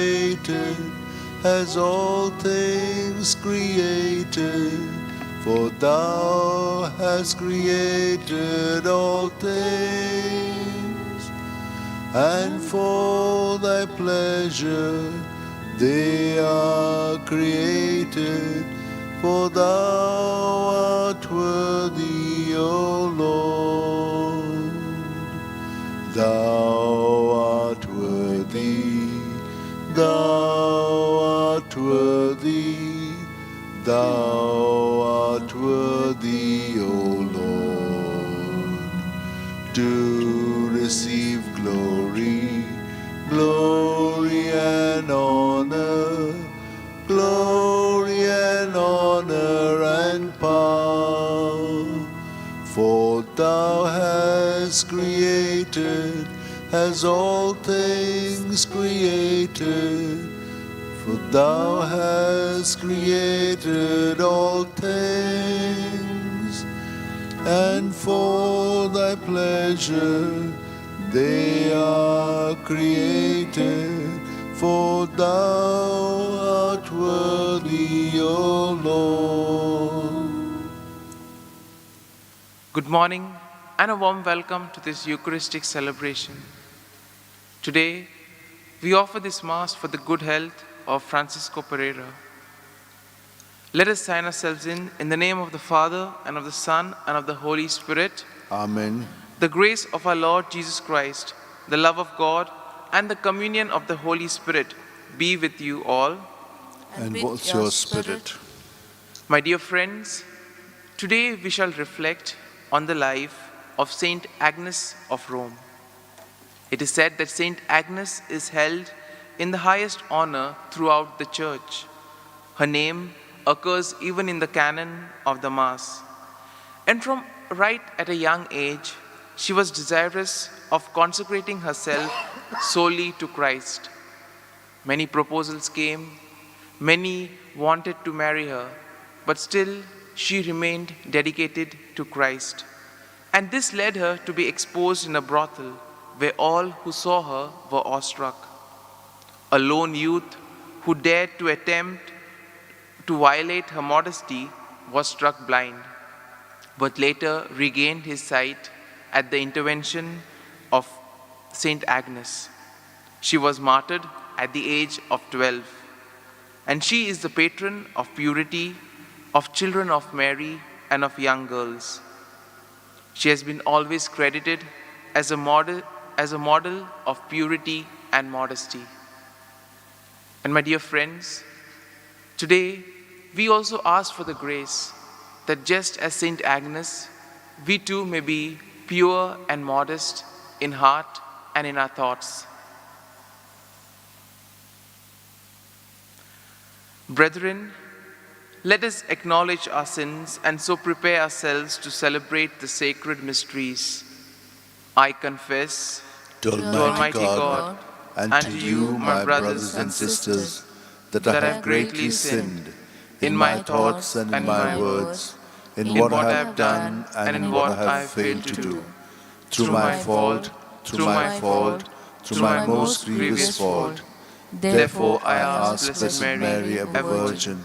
created, has all things created, for thou hast created all things, and for thy pleasure they are created, for thou art worthy, O Lord. Thou art worthy, thou art worthy, thou art worthy, O Lord, to receive glory, glory and honor, glory and honor and power. For thou hast created, has all things created, for thou hast created all things, and for thy pleasure they are created, for thou art worthy, O Lord. Good morning and a warm welcome to this Eucharistic celebration. Today, we offer this Mass for the good health of Francisco Pereira. Let us sign ourselves in the name of the Father, and of the Son, and of the Holy Spirit. Amen. The grace of our Lord Jesus Christ, the love of God, and the communion of the Holy Spirit be with you all. And with your spirit. My dear friends, today we shall reflect on the life of Saint Agnes of Rome. It is said that Saint Agnes is held in the highest honor throughout the Church. Her name occurs even in the canon of the Mass. And from right at a young age, she was desirous of consecrating herself solely to Christ. Many proposals came, many wanted to marry her, but still she remained dedicated to Christ. And this led her to be exposed in a brothel where all who saw her were awestruck. A lone youth who dared to attempt to violate her modesty was struck blind, but later regained his sight at the intervention of Saint Agnes. She was martyred at the age of 12, and she is the patron of purity, of children of Mary, and of young girls. She has been always credited as a model of purity and modesty. And my dear friends, today we also ask for the grace that just as Saint Agnes, we too may be pure and modest in heart and in our thoughts. Brethren, let us acknowledge our sins and so prepare ourselves to celebrate the sacred mysteries. I confess To Almighty God, and to you, my brothers and sisters, that I have greatly sinned in my thoughts and in my words, in what I have done and in what I have failed to do. Through my fault, through my most grievous fault. Therefore I ask Blessed Mary, ever Virgin,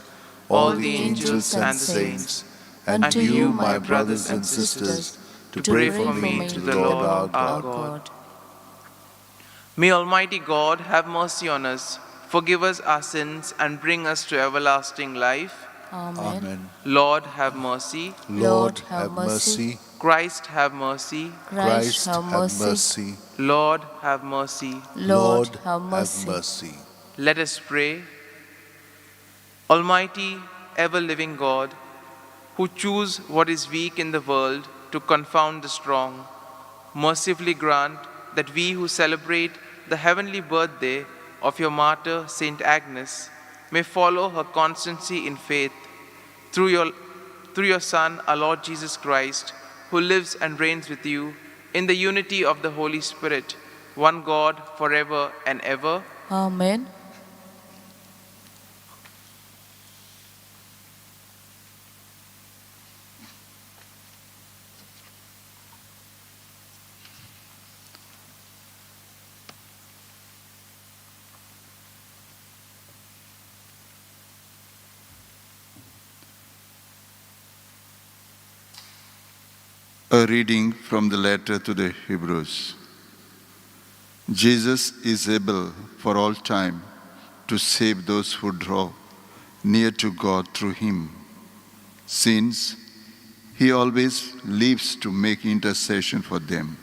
all the angels and saints, and to you, my brothers and sisters, to pray for me to the Lord our God. May Almighty God have mercy on us, forgive us our sins, and bring us to everlasting life. Amen. Lord, have mercy. Lord, have mercy. Christ, have mercy. Christ, have mercy. Lord, have mercy. Lord, have mercy. Let us pray. Almighty, ever-living God, who choose what is weak in the world to confound the strong, mercifully grant that we who celebrate the heavenly birthday of your martyr, Saint Agnes, may follow her constancy in faith through your Son, our Lord Jesus Christ, who lives and reigns with you in the unity of the Holy Spirit, one God, forever and ever. Amen. A reading from the letter to the Hebrews. Jesus is able for all time to save those who draw near to God through him, since he always lives to make intercession for them.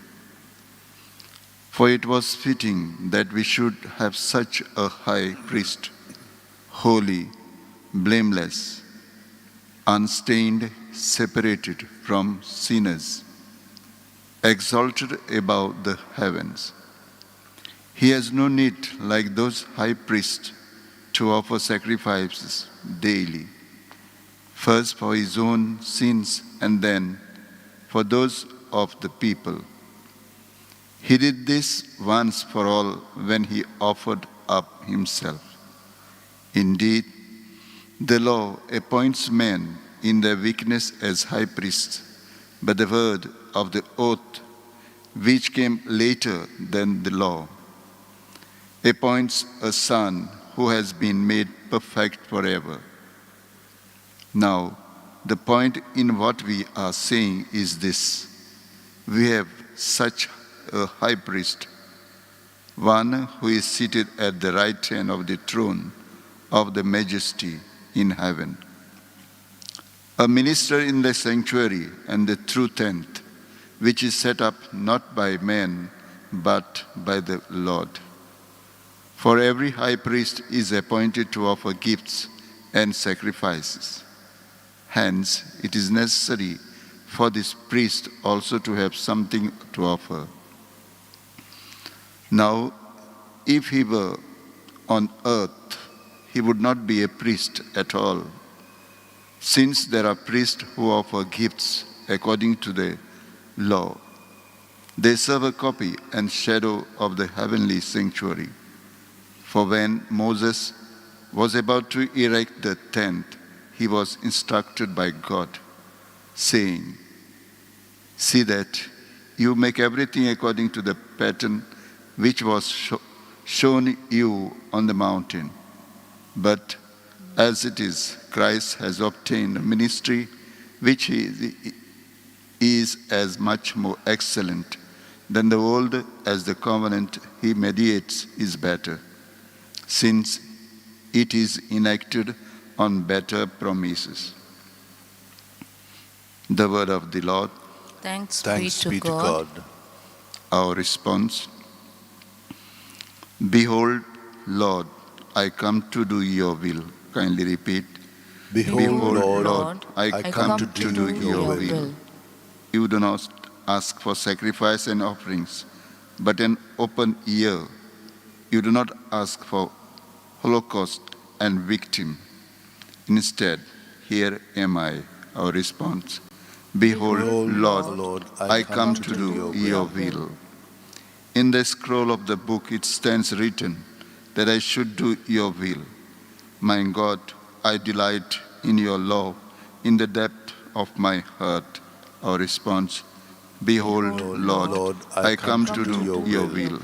For it was fitting that we should have such a high priest, holy, blameless, unstained, separated from sinners, exalted above the heavens. He has no need, like those high priests, to offer sacrifices daily, first for his own sins and then for those of the people. He did this once for all when he offered up himself. Indeed, the law appoints men in their weakness as high priests, but the word of the oath, which came later than the law, appoints a son who has been made perfect forever. Now, the point in what we are saying is this: we have such a high priest, one who is seated at the right hand of the throne of the majesty in heaven, a minister in the sanctuary and the true tent, which is set up not by man, but by the Lord. For every high priest is appointed to offer gifts and sacrifices. Hence, it is necessary for this priest also to have something to offer. Now, if he were on earth, he would not be a priest at all, since there are priests who offer gifts according to the law. They serve a copy and shadow of the heavenly sanctuary. For when Moses was about to erect the tent, he was instructed by God, saying, "See that you make everything according to the pattern which was shown you on the mountain. But as it is, Christ has obtained a ministry which is as much more excellent than the old, as the covenant he mediates is better, since it is enacted on better promises." The word of the Lord. Thanks be to God. Our response: Behold, Lord, I come to do your will. Kindly repeat. Behold, Lord, I come to do your will. You do not ask for sacrifice and offerings, but an open ear. You do not ask for holocaust and victim. Instead, here am I. Our response: Behold, Lord, I come to do your will. In the scroll of the book it stands written that I should do your will. My God, I delight in your law in the depth of my heart. Our response: Behold, Lord, I come to do your will.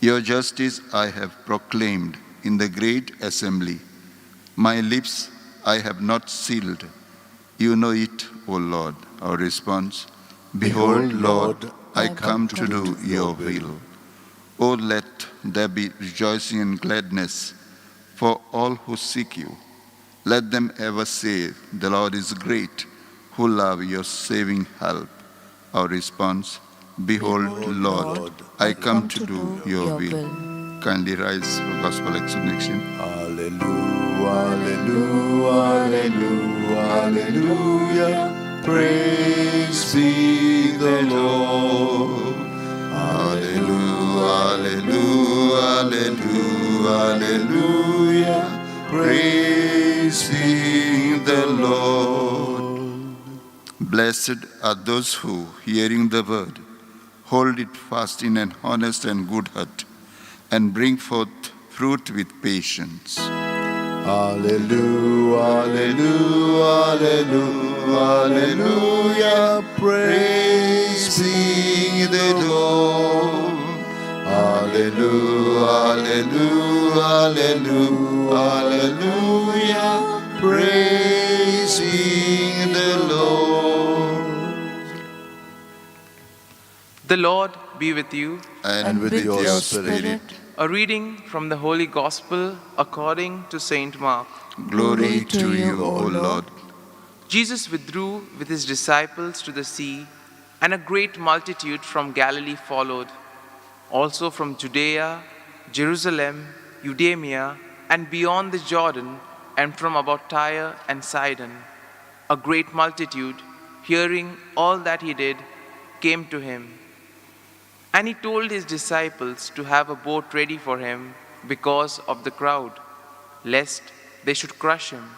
Your justice I have proclaimed in the great assembly. My lips I have not sealed. You know it, O Lord. Our response: Behold, Lord, I come to do your will. Oh, let there be rejoicing and gladness for all who seek you. Let them ever say, the Lord is great, who love your saving help. Our response: Behold, Lord, I come to do your will. Kindly rise for gospel explanation. Hallelujah, hallelujah, hallelujah. Praise be the Lord. Hallelujah, hallelujah, hallelujah. Praise be the Lord. Blessed are those who, hearing the word, hold it fast in an honest and good heart, and bring forth fruit with patience. Hallelujah, hallelujah, hallelujah, hallelujah. Praise be the Lord. Hallelujah, hallelujah, hallelujah, hallelujah. Praise be the Lord. The Lord be with you. And with your spirit. A reading from the Holy Gospel according to Saint Mark. Glory to you, O Lord. Jesus withdrew with his disciples to the sea, and a great multitude from Galilee followed. Also from Judea, Jerusalem, Idumea, and beyond the Jordan, and from about Tyre and Sidon. A great multitude, hearing all that he did, came to him. And he told his disciples to have a boat ready for him because of the crowd, lest they should crush him.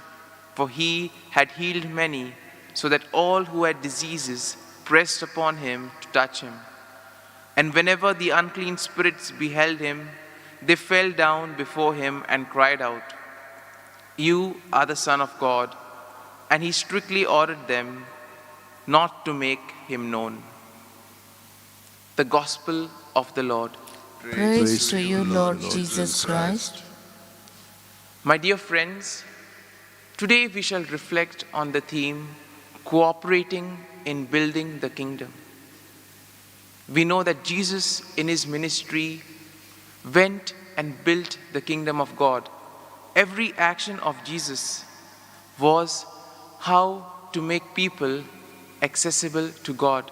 For he had healed many, so that all who had diseases pressed upon him to touch him. And whenever the unclean spirits beheld him, they fell down before him and cried out, "You are the Son of God." And he strictly ordered them not to make him known. The Gospel of the Lord. Praise to you, Lord Jesus Christ. My dear friends, today we shall reflect on the theme, cooperating in building the kingdom. We know that Jesus in his ministry went and built the kingdom of God. Every action of Jesus was how to make people accessible to God.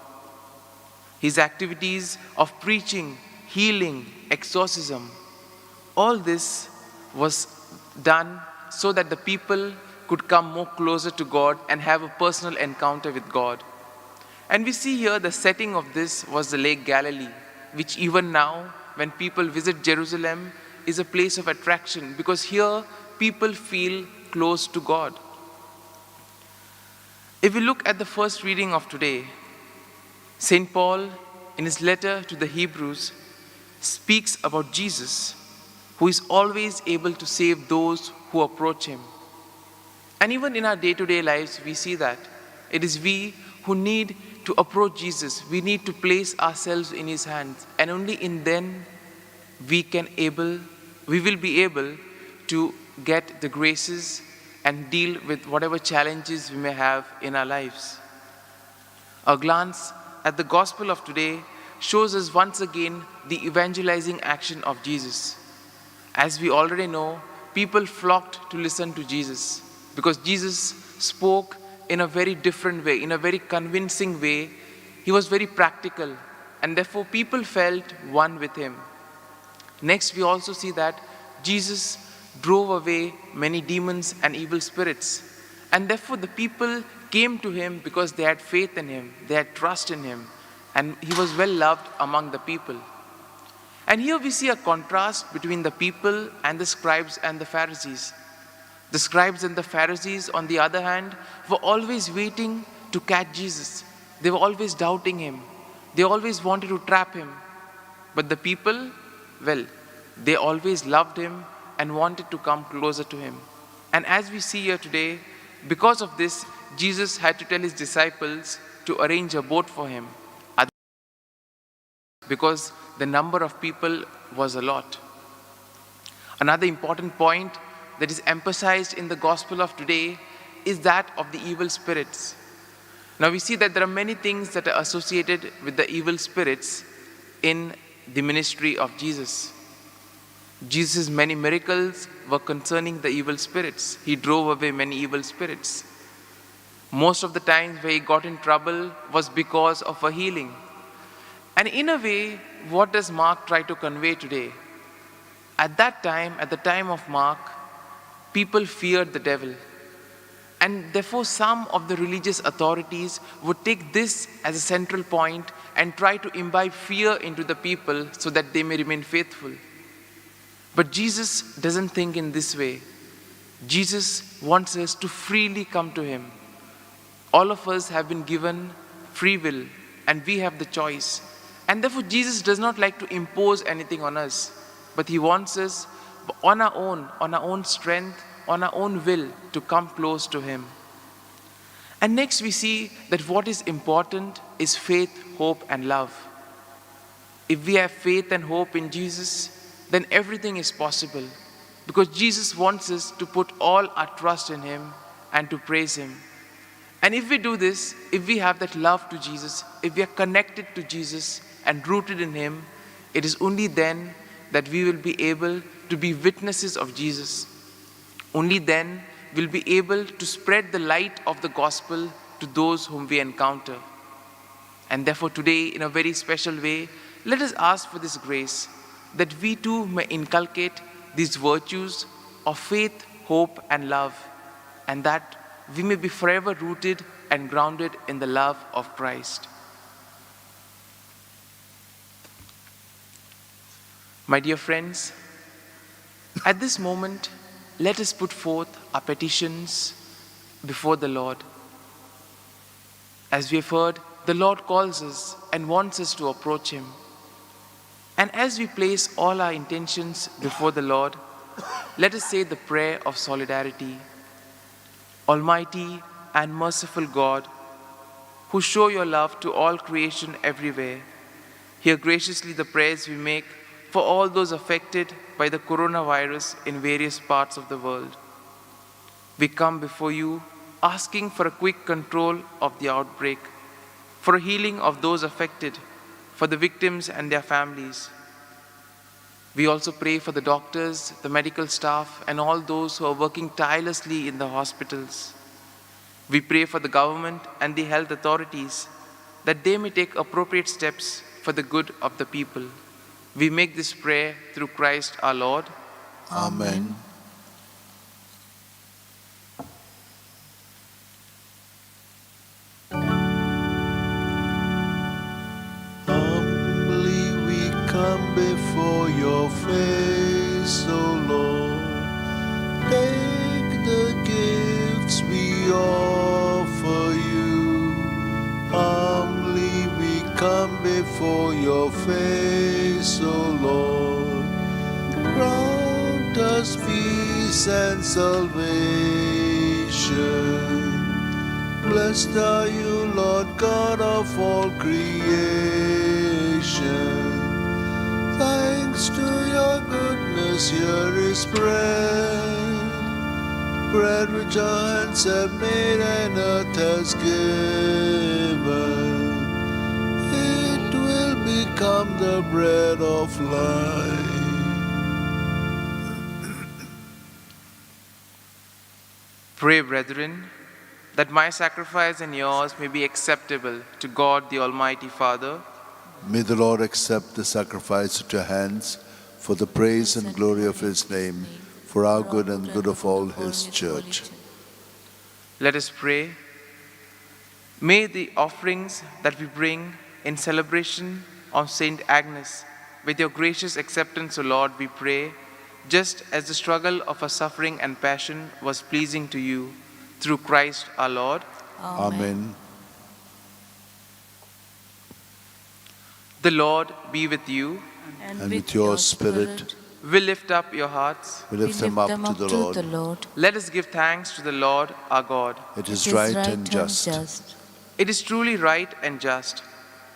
His activities of preaching, healing, exorcism, all this was done so that the people could come more closer to God and have a personal encounter with God. And we see here the setting of this was the Lake Galilee, which even now, when people visit Jerusalem, is a place of attraction because here people feel close to God. If we look at the first reading of today, St. Paul, in his letter to the Hebrews, speaks about Jesus, who is always able to save those who approach him. And even in our day-to-day lives, we see that. It is we who need to approach Jesus. We need to place ourselves in his hands. And only in then we will be able to get the graces and deal with whatever challenges we may have in our lives. A glance at the Gospel of today shows us once again the evangelizing action of Jesus. As we already know, people flocked to listen to Jesus because Jesus spoke in a very different way, in a very convincing way. He was very practical, and therefore people felt one with him. Next, we also see that Jesus drove away many demons and evil spirits, and therefore the people came to him because they had faith in him, they had trust in him, and he was well loved among the people. And here we see a contrast between the people and the scribes and the Pharisees. The scribes and the Pharisees, on the other hand, were always waiting to catch Jesus. They were always doubting him. They always wanted to trap him. But the people, well, they always loved him and wanted to come closer to him. And as we see here today, because of this, Jesus had to tell his disciples to arrange a boat for him, because the number of people was a lot. Another important point that is emphasized in the gospel of today is that of the evil spirits. Now we see that there are many things that are associated with the evil spirits in the ministry of Jesus. Jesus' many miracles were concerning the evil spirits. He drove away many evil spirits. Most of the times where he got in trouble was because of a healing. And in a way, what does Mark try to convey today? At that time, at the time of Mark, people feared the devil. And therefore, some of the religious authorities would take this as a central point and try to imbibe fear into the people so that they may remain faithful. But Jesus doesn't think in this way. Jesus wants us to freely come to him. All of us have been given free will and we have the choice. And therefore, Jesus does not like to impose anything on us, but he wants us on our own strength, on our own will to come close to him. And next we see that what is important is faith, hope, and love. If we have faith and hope in Jesus, then everything is possible, because Jesus wants us to put all our trust in him and to praise him. And if we do this, if we have that love to Jesus, if we are connected to Jesus, and rooted in Him, it is only then that we will be able to be witnesses of Jesus. Only then will be able to spread the light of the gospel to those whom we encounter. And therefore today, in a very special way, let us ask for this grace, that we too may inculcate these virtues of faith, hope, and love, and that we may be forever rooted and grounded in the love of Christ. My dear friends, at this moment, let us put forth our petitions before the Lord. As we have heard, the Lord calls us and wants us to approach Him. And as we place all our intentions before the Lord, let us say the prayer of solidarity. Almighty and merciful God, who show your love to all creation everywhere, hear graciously the prayers we make for all those affected by the coronavirus in various parts of the world. We come before you asking for a quick control of the outbreak, for a healing of those affected, for the victims and their families. We also pray for the doctors, the medical staff, and all those who are working tirelessly in the hospitals. We pray for the government and the health authorities, that they may take appropriate steps for the good of the people. We make this prayer through Christ our Lord. Amen. Humbly we come before your face, O Lord. Take the gifts we offer you. Humbly we come before your face, O Lord. Grant us peace and salvation. Blessed are you, Lord God of all creation. Thanks to your goodness, here is bread. Bread which our hands have made and earth has given. It will become the bread of life. Pray, brethren, that my sacrifice and yours may be acceptable to God the Almighty Father. May the Lord accept the sacrifice at your hands for the praise and glory of his name, for our good and good of all his church. Let us pray. May the offerings that we bring in celebration of Saint Agnes, with your gracious acceptance, O Lord, we pray, just as the struggle of her suffering and passion was pleasing to you, through Christ our Lord. Amen. The Lord be with you. And with your spirit, We lift up your hearts. we lift them up to the Lord. Let us give thanks to the Lord our God. It is right and just. It is truly right and just,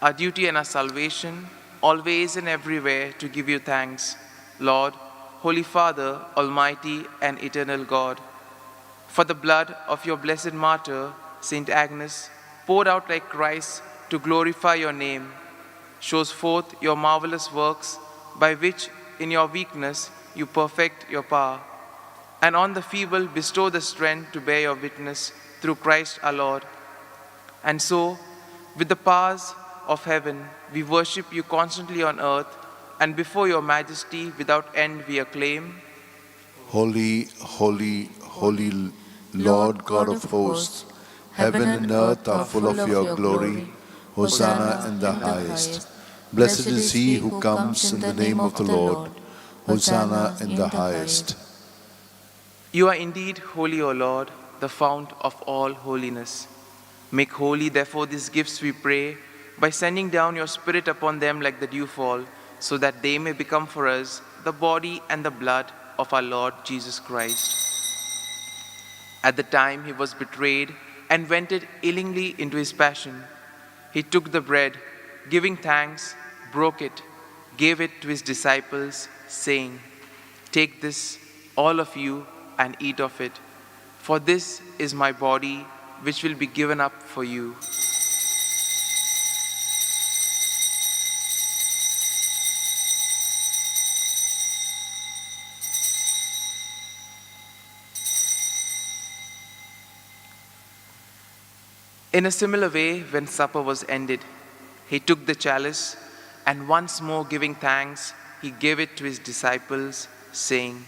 our duty and our salvation, always and everywhere to give you thanks, Lord, Holy Father, Almighty and eternal God. For the blood of your blessed martyr, Saint Agnes, poured out like Christ to glorify your name, shows forth your marvelous works by which in your weakness you perfect your power, and on the feeble bestow the strength to bear your witness through Christ our Lord. And so, with the powers of heaven, we worship you constantly on earth, and before your majesty without end we acclaim, Holy, holy, holy Lord God of hosts, heaven and earth are full of your glory. Hosanna in the highest. Blessed is he who comes in the name of the Lord. Hosanna in the highest. You are indeed holy, O Lord, the fount of all holiness. Make holy, therefore, these gifts, we pray, by sending down your Spirit upon them like the dewfall, so that they may become for us the body and the blood of our Lord Jesus Christ. At the time he was betrayed and went willingly into his passion, he took the bread, giving thanks, broke it, gave it to his disciples, saying, "Take this, all of you, and eat of it, for this is my body, which will be given up for you." In a similar way, when supper was ended, he took the chalice, and once more giving thanks, he gave it to his disciples, saying,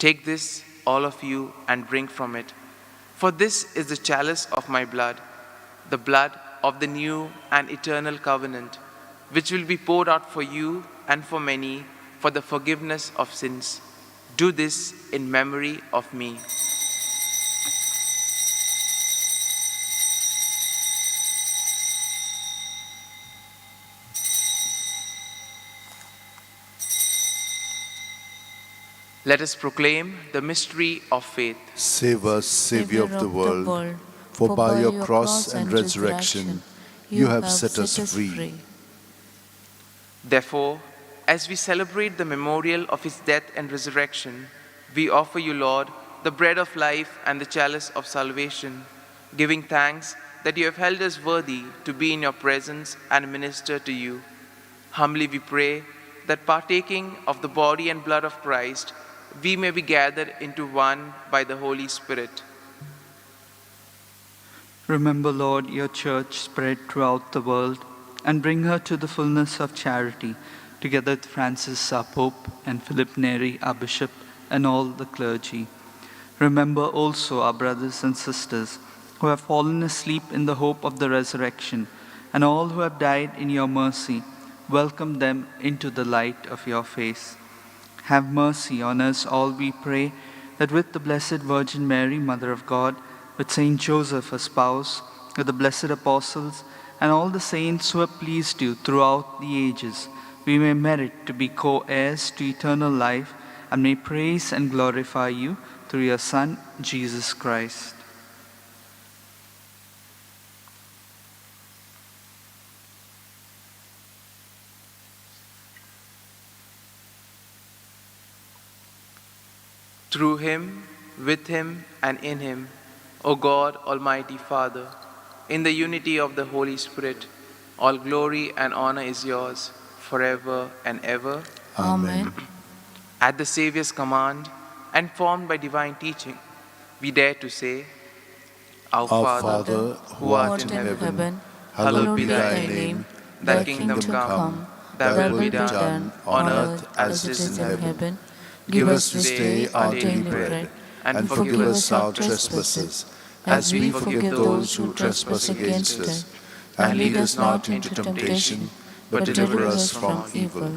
"Take this, all of you, and drink from it. For this is the chalice of my blood, the blood of the new and eternal covenant, which will be poured out for you and for many for the forgiveness of sins. Do this in memory of me." Let us proclaim the mystery of faith. Save us, Savior of the world, for by your cross and resurrection you have set us free. Therefore, as we celebrate the memorial of his death and resurrection, we offer you, Lord, the bread of life and the chalice of salvation, giving thanks that you have held us worthy to be in your presence and minister to you. Humbly we pray that partaking of the body and blood of Christ, we may be gathered into one by the Holy Spirit. Remember, Lord, your church spread throughout the world and bring her to the fullness of charity, together with Francis, our Pope, and Philip Neri, our Bishop, and all the clergy. Remember also our brothers and sisters who have fallen asleep in the hope of the resurrection, and all who have died in your mercy. Welcome them into the light of your face. Have mercy on us all, we pray, that with the Blessed Virgin Mary, Mother of God, with Saint Joseph, her spouse, with the blessed apostles, and all the saints who have pleased you throughout the ages, we may merit to be co-heirs to eternal life, and may praise and glorify you through your Son, Jesus Christ. Through him, with him, and in him, O God, Almighty Father, in the unity of the Holy Spirit, all glory and honor is yours, forever and ever. Amen. At the Saviour's command, and formed by divine teaching, we dare to say, Our Father, who art in heaven, hallowed be thy name. Thy kingdom come, thy will be done, on earth as it is in heaven. Give us this day our daily bread, and forgive us our trespasses, as we forgive those who trespass against us. And lead us not into temptation, but deliver us from evil.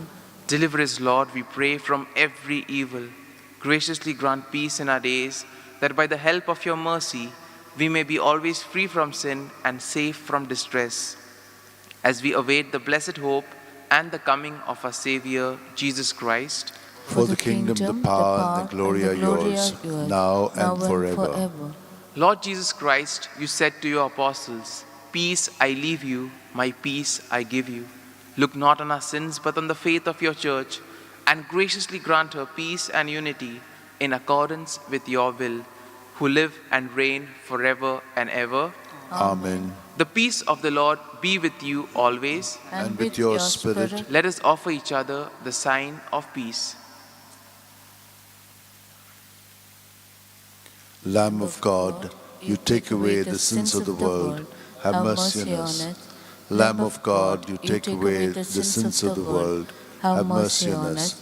Deliver us, Lord, we pray, from every evil. Graciously grant peace in our days, that by the help of your mercy, we may be always free from sin and safe from distress, as we await the blessed hope and the coming of our Savior, Jesus Christ. For the kingdom, the power, and the glory are yours, now and forever. Lord Jesus Christ, you said to your apostles, "Peace I leave you, my peace I give you." Look not on our sins, but on the faith of your church, and graciously grant her peace and unity in accordance with your will, who live and reign forever and ever. Amen. The peace of the Lord be with you always. And with your spirit. Let us offer each other the sign of peace. Lamb of God, you take away the sins of the world, have mercy on us. Lamb of God, you take away the sins of the world, have mercy on us.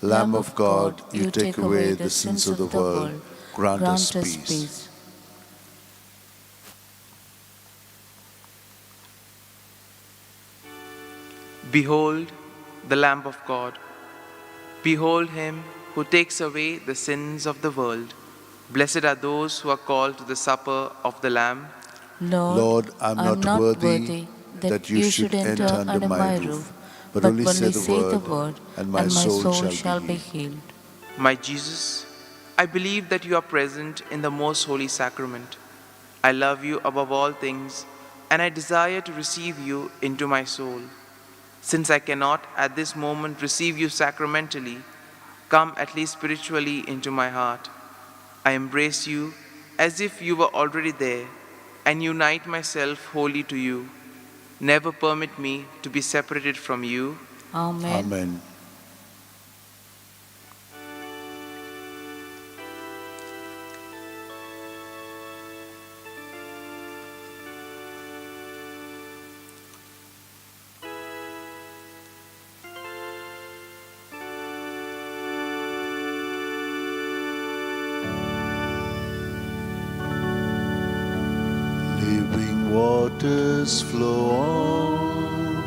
Lamb of God, you take away the sins of the world, grant us peace. Behold the Lamb of God. Behold him who takes away the sins of the world. Blessed are those who are called to the supper of the Lamb. Lord, I am not worthy that you should enter under my roof, but only say the word, and my soul shall be healed. My Jesus, I believe that you are present in the most holy sacrament. I love you above all things, and I desire to receive you into my soul. Since I cannot at this moment receive you sacramentally, come at least spiritually into my heart. I embrace you as if you were already there, and unite myself wholly to you. Never permit me to be separated from you. Amen. Amen. waters flow on,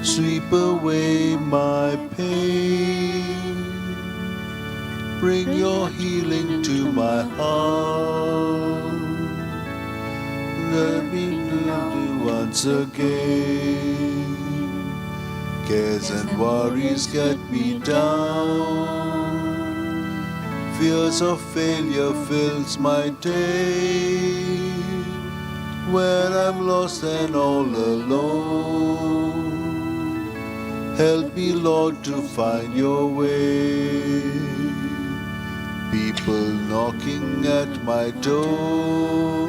sweep away my pain. Bring your healing to my heart. Let me love you once again. Cares and worries get me down. Fears of failure fills my day. When I'm lost and all alone, help me, Lord, to find your way. People knocking at my door,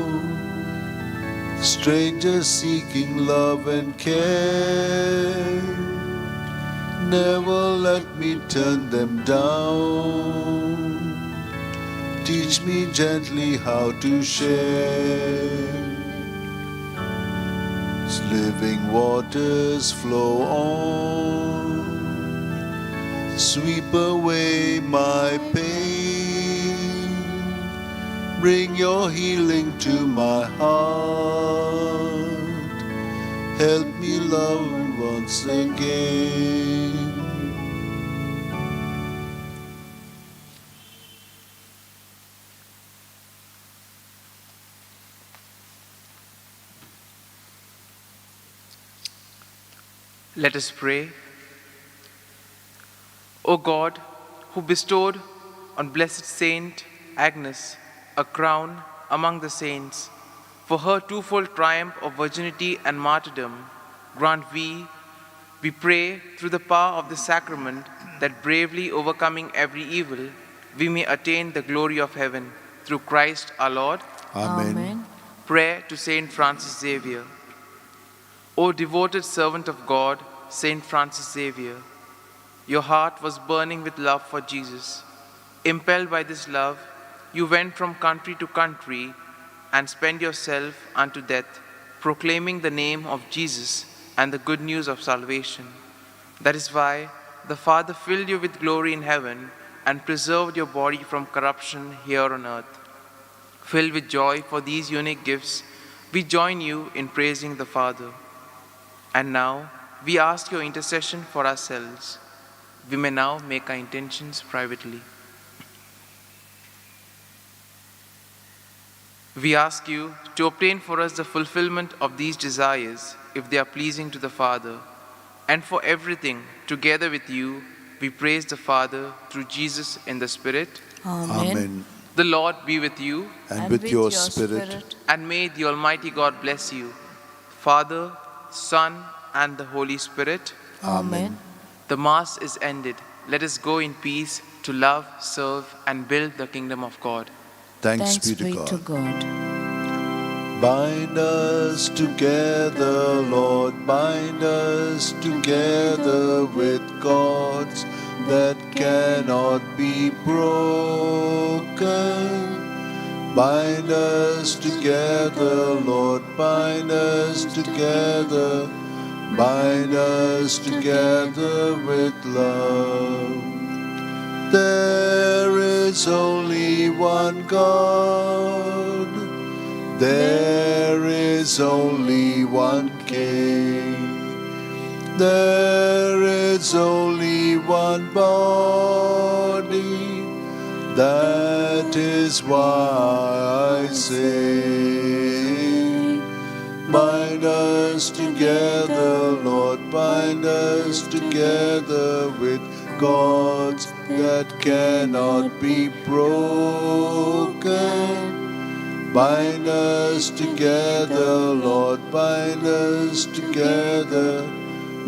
strangers seeking love and care. Never let me turn them down. Teach me gently how to share. As living waters flow on, sweep away my pain. Bring your healing to my heart. Help me love once again. Let us pray. O God, who bestowed on blessed Saint Agnes a crown among the saints, for her twofold triumph of virginity and martyrdom, grant we pray through the power of the sacrament that bravely overcoming every evil, we may attain the glory of heaven. Through Christ our Lord. Amen. Prayer to Saint Francis Xavier. O devoted servant of God, Saint Francis Xavier, your heart was burning with love for Jesus. Impelled by this love, you went from country to country and spent yourself unto death, proclaiming the name of Jesus and the good news of salvation. That is why the Father filled you with glory in heaven and preserved your body from corruption here on earth. Filled with joy for these unique gifts, we join you in praising the Father. And now, we ask your intercession for ourselves. We may now make our intentions privately. We ask you to obtain for us the fulfillment of these desires, if they are pleasing to the Father. And for everything, together with you, we praise the Father through Jesus in the Spirit. Amen. The Lord be with you. And with your spirit. And may the Almighty God bless you, Father, Son, and the Holy Spirit. Amen. The Mass is ended. Let us go in peace to love, serve, and build the kingdom of God. Thanks be to God. Bind us together, Lord, bind us together with cords that cannot be broken. Bind us together, Lord, bind us together. Bind us together with love. There is only one God. There is only one King. There is only one body. That is why I say, bind us together, Lord, bind us together with cords that cannot be broken. Bind us together, Lord, bind us together.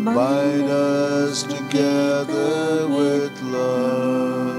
Bind us together with love.